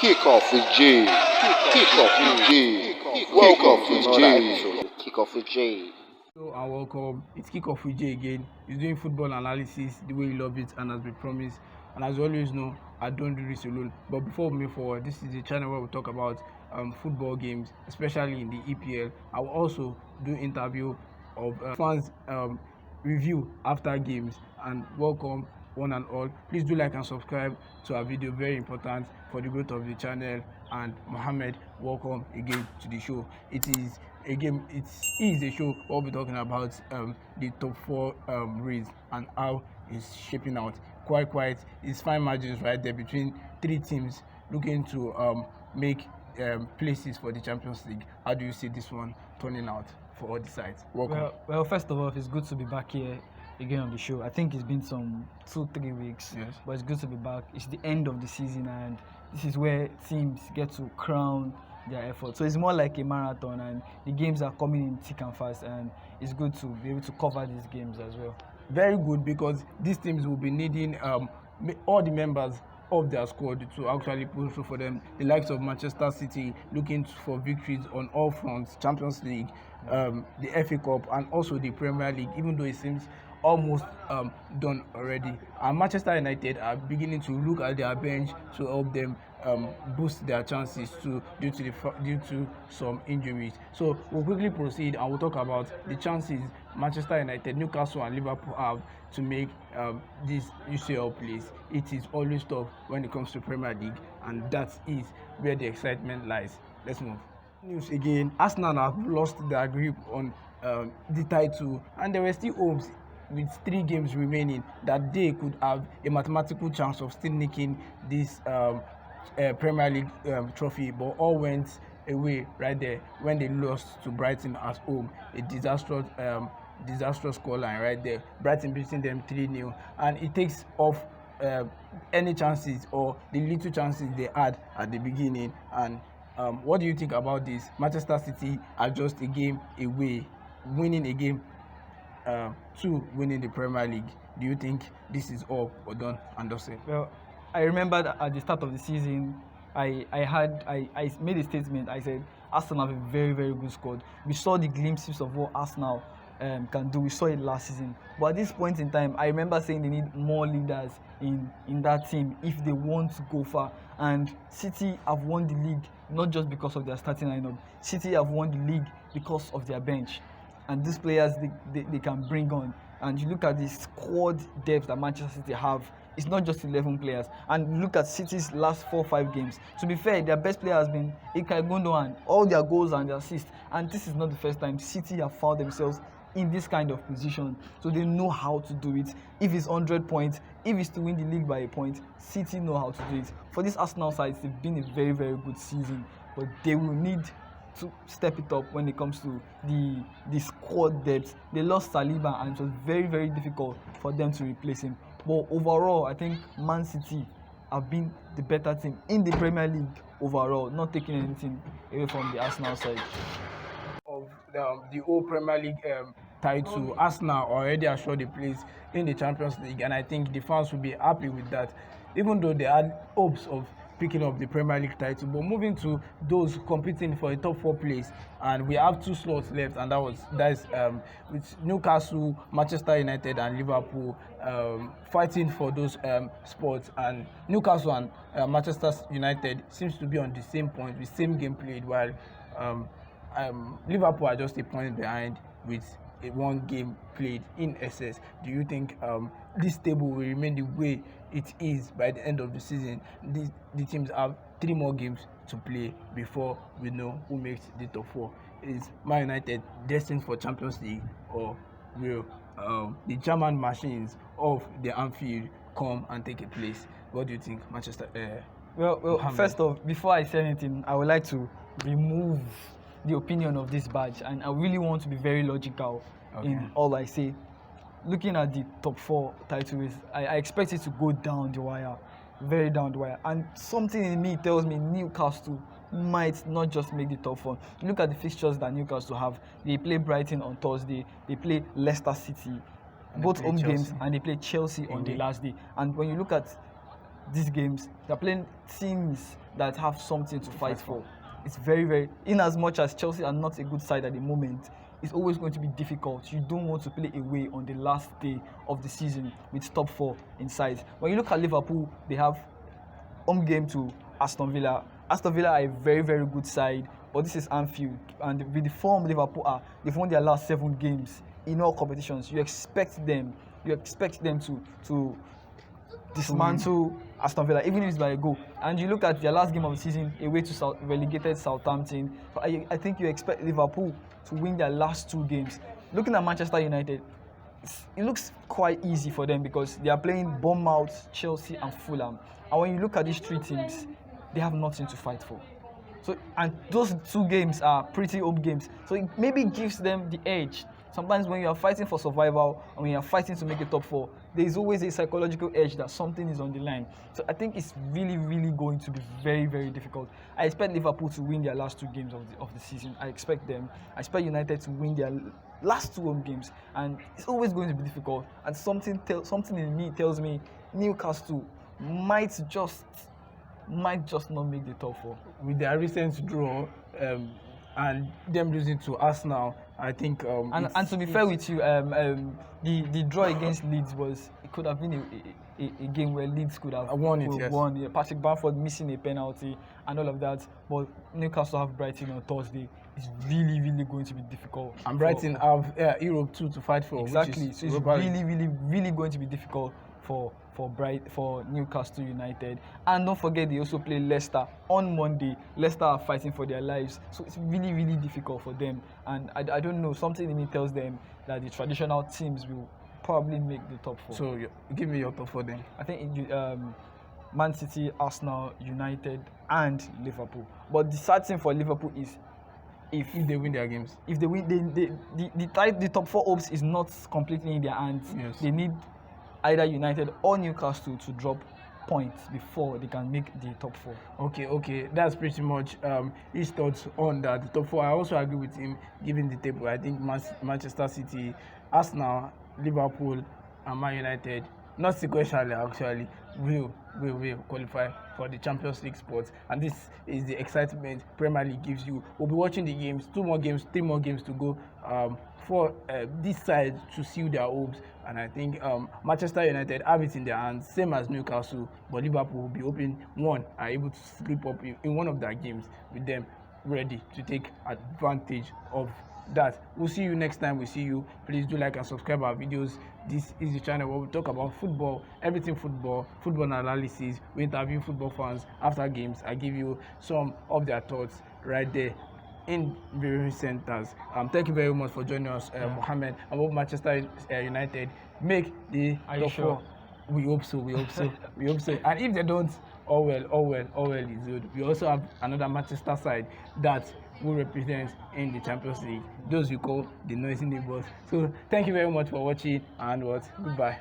Kick off with J. Kick off with J. Welcome to another episode of Kick off with J. Hello and welcome. It's Kick Off with Jay again. He's doing football analysis the way you love it and as we promised. And as you always know, I don't do this alone. But before we move forward, this is a channel where we talk about football games, especially in the EPL. I will also do interview of fans review after games. And welcome one and all. Please do like and subscribe to our video. Very important for the growth of the channel. And Mohammed, welcome again to the show. It is a show where we'll be talking about the top four race and how it's shaping out. Quite it's fine margins right there between three teams looking to make places for the Champions League. How do you see this one turning out for all the sides? Welcome. Well, first of all, it's good to be back here again on the show. I think it's been some 2-3 weeks, Yes. but it's good to be back. It's the end of the season, and this is where teams get to crown their effort. So it's more like a marathon, and the games are coming in thick and fast, and it's good to be able to cover these games as well. Very good, because these teams will be needing all the members of their squad to actually pull through for them. The likes of Manchester City looking for victories on all fronts, Champions League, the FA Cup, and also the Premier League, even though it seems almost done already. And Manchester United are beginning to look at their bench to help them boost their chances due to some injuries. So we'll quickly proceed and we'll talk about the chances Manchester United, Newcastle and Liverpool have to make this UCL place. It is always tough when it comes to Premier League, and that is where the excitement lies. Let's move. News again. Arsenal have lost their grip on the title, and there were still hopes with 3 games remaining that they could have a mathematical chance of still nicking this Premier League trophy, but all went away right there when they lost to Brighton at home. A disastrous scoreline right there. Brighton beating them 3-0, and it takes off any chances or the little chances they had at the beginning. And what do you think about this? Manchester City are just a game away, winning a game to winning the Premier League. Do you think this is all or done and dusted? Well, I remember that at the start of the season, I made a statement. I said Arsenal have a very, very good squad. We saw the glimpses of what Arsenal can do. We saw it last season. But at this point in time, I remember saying they need more leaders in that team if they want to go far. And City have won the league not just because of their starting lineup. City have won the league because of their bench. And these players they can bring on. And you look at the squad depth that Manchester City have, it's not just 11 players. And look at City's last 4-5 games. To be fair, their best player has been Ilkay Gundogan, all their goals and their assists. And this is not the first time City have found themselves in this kind of position. So they know how to do it. If it's 100 points, if it's to win the league by a point, City know how to do it. For this Arsenal side, it's been a very, very good season. But they will need to step it up when it comes to the squad depth. They lost Saliba, and it was very, very difficult for them to replace him. But overall, I think Man City have been the better team in the Premier League overall, not taking anything away from the Arsenal side. Of the whole Premier League title, Arsenal already assured a place in the Champions League, and I think the fans will be happy with that, even though they had hopes of picking up the Premier League title. But moving to those competing for a top 4 place, and we have 2 slots left, and that is with Newcastle, Manchester United and Liverpool fighting for those spots. And Newcastle and Manchester United seems to be on the same point with same game played, while Liverpool are just a point behind with a 1 game played in excess. Do you think this table will remain the way it is by the end of the season? The teams have 3 more games to play before we know who makes the top 4. Is Man United destined for Champions League, or will the German machines of the Anfield come and take a place? What do you think, Manchester? Well, first off, before I say anything, I would like to remove the opinion of this badge, and I really want to be very logical in all I say. Looking at the top 4 title race, I expect it to go down the wire, very down the wire. And something in me tells me Newcastle might not just make the top 4. Look at the fixtures that Newcastle have. They play Brighton on Thursday. They play Leicester City, both home games, and they play Chelsea on the last day. And when you look at these games, they're playing teams that have something to fight for. It's very, very, in as much as Chelsea are not a good side at the moment, it's always going to be difficult. You don't want to play away on the last day of the season with top 4 in sight. When you look at Liverpool, they have home game to Aston Villa. Aston Villa are a very, very good side, but this is Anfield, and with the form Liverpool are, they've won their last 7 games in all competitions. You expect them to dismantle Aston Villa, even if it's by a goal. And you look at their last game of the season, away to relegated Southampton. So I think you expect Liverpool to win their last 2 games. Looking at Manchester United, it looks quite easy for them because they are playing Bournemouth, Chelsea, and Fulham. And when you look at these 3 teams, they have nothing to fight for. So, and those 2 games are pretty home games. So it maybe gives them the edge. Sometimes when you are fighting for survival and when you are fighting to make a top 4, there is always a psychological edge that something is on the line. So I think it's really, really going to be very, very difficult. I expect Liverpool to win their last 2 games of the season. I expect United to win their last 2 home games, and it's always going to be difficult. And something in me tells me Newcastle might just not make the top 4. With their recent draw and them losing to Arsenal, I think. And to be fair with you, the draw against Leeds could have been a game where Leeds could have won it. Yes. Won. Yeah, Patrick Bamford missing a penalty and all of that. But Newcastle have Brighton on Thursday. It's really, really going to be difficult. And Brighton have Europe too to fight for. Exactly. So it's really, really, really going to be difficult for Newcastle United. And don't forget, they also play Leicester on Monday. Leicester are fighting for their lives, so it's really, really difficult for them. And I don't know, something in me tells them that the traditional teams will probably make the top 4. So give me your top 4 then. I think Man City, Arsenal, United, and Liverpool. But the sad thing for Liverpool is if they win their games. If they win, the top 4 hopes is not completely in their hands. Yes. They need either United or Newcastle to drop points before they can make the top 4. Okay, that's pretty much his thoughts on that. The top 4, I also agree with him giving the table. I think Manchester City, Arsenal, Liverpool, and Man United, not sequentially actually, will qualify for the Champions League spots. And this is the excitement Premier League gives you. We'll be watching the games, 2 more games, 3 more games to go for this side to seal their hopes. And I think Manchester United have it in their hands, same as Newcastle, but Liverpool will be hoping are able to slip up in one of their games with them ready to take advantage of that. We'll see you next time. We see you. Please do like and subscribe our videos. This is the channel where we talk about football, everything football analysis. We interview football fans after games. I give you some of their thoughts right there in various centers. Thank you very much for joining us, Mohammed. I hope Manchester United make the top 4. We hope so. We hope so. And if they don't, all well is good. We also have another Manchester side that will represent in the Champions League. Those we call the noisy neighbors. So thank you very much for watching, and goodbye.